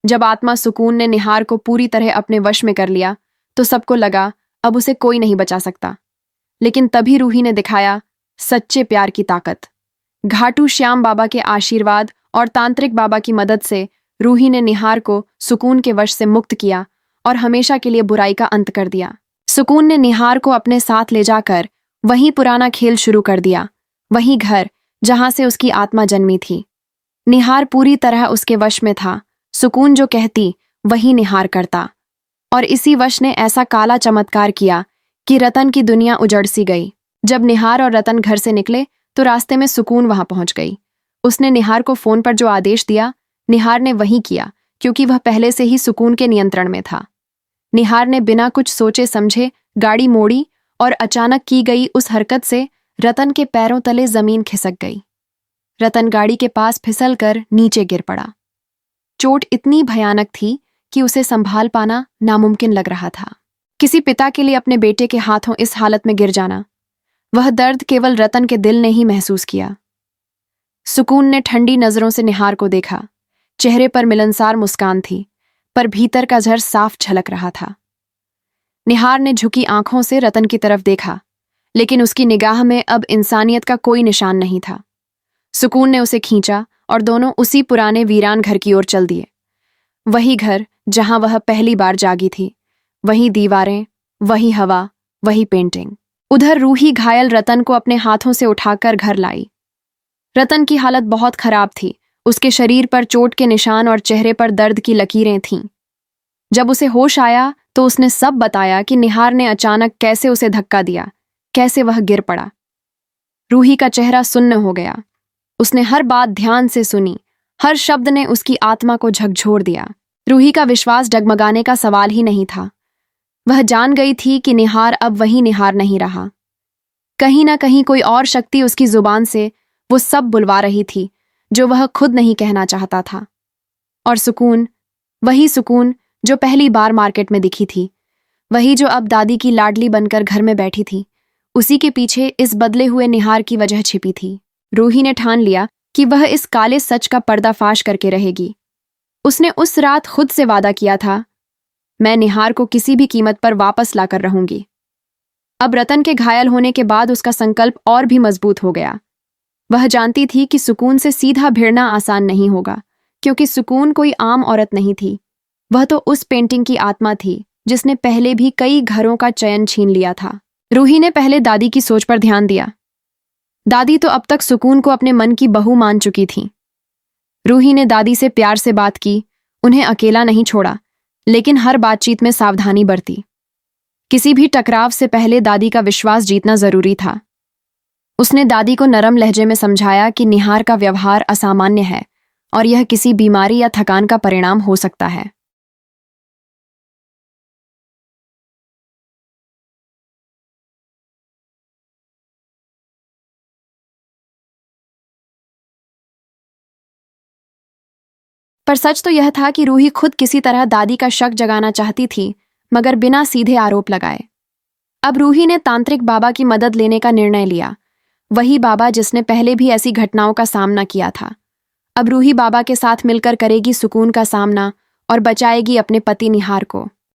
जब आत्मा सुकून ने निहार को पूरी तरह अपने वश में कर लिया तो सबको लगा अब उसे कोई नहीं बचा सकता। लेकिन तभी रूही ने दिखाया सच्चे प्यार की ताकत। घाटू श्याम बाबा के आशीर्वाद और तांत्रिक बाबा की मदद से रूही ने निहार को सुकून के वश से मुक्त किया और हमेशा के लिए बुराई का अंत कर दिया। सुकून ने निहार को अपने साथ ले जाकर वहीं पुराना खेल शुरू कर दिया, वहीं घर जहां से उसकी आत्मा जन्मी थी। निहार पूरी तरह उसके वश में था। सुकून जो कहती वही निहार करता, और इसी वश ने ऐसा काला चमत्कार किया कि रतन की दुनिया उजड़ सी गई। जब निहार और रतन घर से निकले तो रास्ते में सुकून वहां पहुंच गई। उसने निहार को फोन पर जो आदेश दिया निहार ने वही किया, क्योंकि वह पहले से ही सुकून के नियंत्रण में था। निहार ने बिना कुछ सोचे समझे गाड़ी मोड़ी और अचानक की गई उस हरकत से रतन के पैरों तले जमीन खिसक गई। रतन गाड़ी के पास फिसलकर नीचे गिर पड़ा। चोट इतनी भयानक थी कि उसे संभाल पाना नामुमकिन लग रहा था। किसी पिता के लिए अपने बेटे के हाथों इस हालत में गिर जाना, वह दर्द केवल रतन के दिल ने ही महसूस किया। सुकून ने ठंडी नजरों से निहार को देखा। चेहरे पर मिलनसार मुस्कान थी, पर भीतर का जहर साफ झलक रहा था। निहार ने झुकी आंखों से रतन की तरफ देखा, लेकिन उसकी निगाह में अब इंसानियत का कोई निशान नहीं था। सुकून ने उसे खींचा और दोनों उसी पुराने वीरान घर की ओर चल दिए। वही घर जहां वह पहली बार जागी थी, वही दीवारें, वही हवा, वही पेंटिंग। उधर रूही घायल रतन को अपने हाथों से उठाकर घर लाई। रतन की हालत बहुत खराब थी। उसके शरीर पर चोट के निशान और चेहरे पर दर्द की लकीरें थीं। जब उसे होश आया तो उसने सब बताया कि निहार ने अचानक कैसे उसे धक्का दिया, कैसे वह गिर पड़ा। रूही का चेहरा सुन्न हो गया। उसने हर बात ध्यान से सुनी, हर शब्द ने उसकी आत्मा को झकझोर दिया। रूही का विश्वास डगमगाने का सवाल ही नहीं था। वह जान गई थी कि निहार अब वही निहार नहीं रहा। कहीं ना कहीं कोई और शक्ति उसकी जुबान से वो सब बुलवा रही थी जो वह खुद नहीं कहना चाहता था। और सुकून, वही सुकून जो पहली बार मार्केट में दिखी थी, वही जो अब दादी की लाडली बनकर घर में बैठी थी, उसी के पीछे इस बदले हुए निहार की वजह छिपी थी। रूही ने ठान लिया कि वह इस काले सच का पर्दाफाश करके रहेगी। उसने उस रात खुद से वादा किया था, मैं निहार को किसी भी कीमत पर वापस लाकर रहूंगी। अब रतन के घायल होने के बाद उसका संकल्प और भी मजबूत हो गया। वह जानती थी कि सुकून से सीधा भिड़ना आसान नहीं होगा, क्योंकि सुकून कोई आम औरत नहीं थी। वह तो उस पेंटिंग की आत्मा थी जिसने पहले भी कई घरों का चयन छीन लिया था। रूही ने पहले दादी की सोच पर ध्यान दिया। दादी तो अब तक सुकून को अपने मन की बहू मान चुकी थी। रूही ने दादी से प्यार से बात की, उन्हें अकेला नहीं छोड़ा, लेकिन हर बातचीत में सावधानी बरती। किसी भी टकराव से पहले दादी का विश्वास जीतना जरूरी था। उसने दादी को नरम लहजे में समझाया कि निहार का व्यवहार असामान्य है और यह किसी बीमारी या थकान का परिणाम हो सकता है। पर सच तो यह था कि रूही खुद किसी तरह दादी का शक जगाना चाहती थी, मगर बिना सीधे आरोप लगाए। अब रूही ने तांत्रिक बाबा की मदद लेने का निर्णय लिया, वही बाबा जिसने पहले भी ऐसी घटनाओं का सामना किया था। अब रूही बाबा के साथ मिलकर करेगी सुकून का सामना और बचाएगी अपने पति निहार को।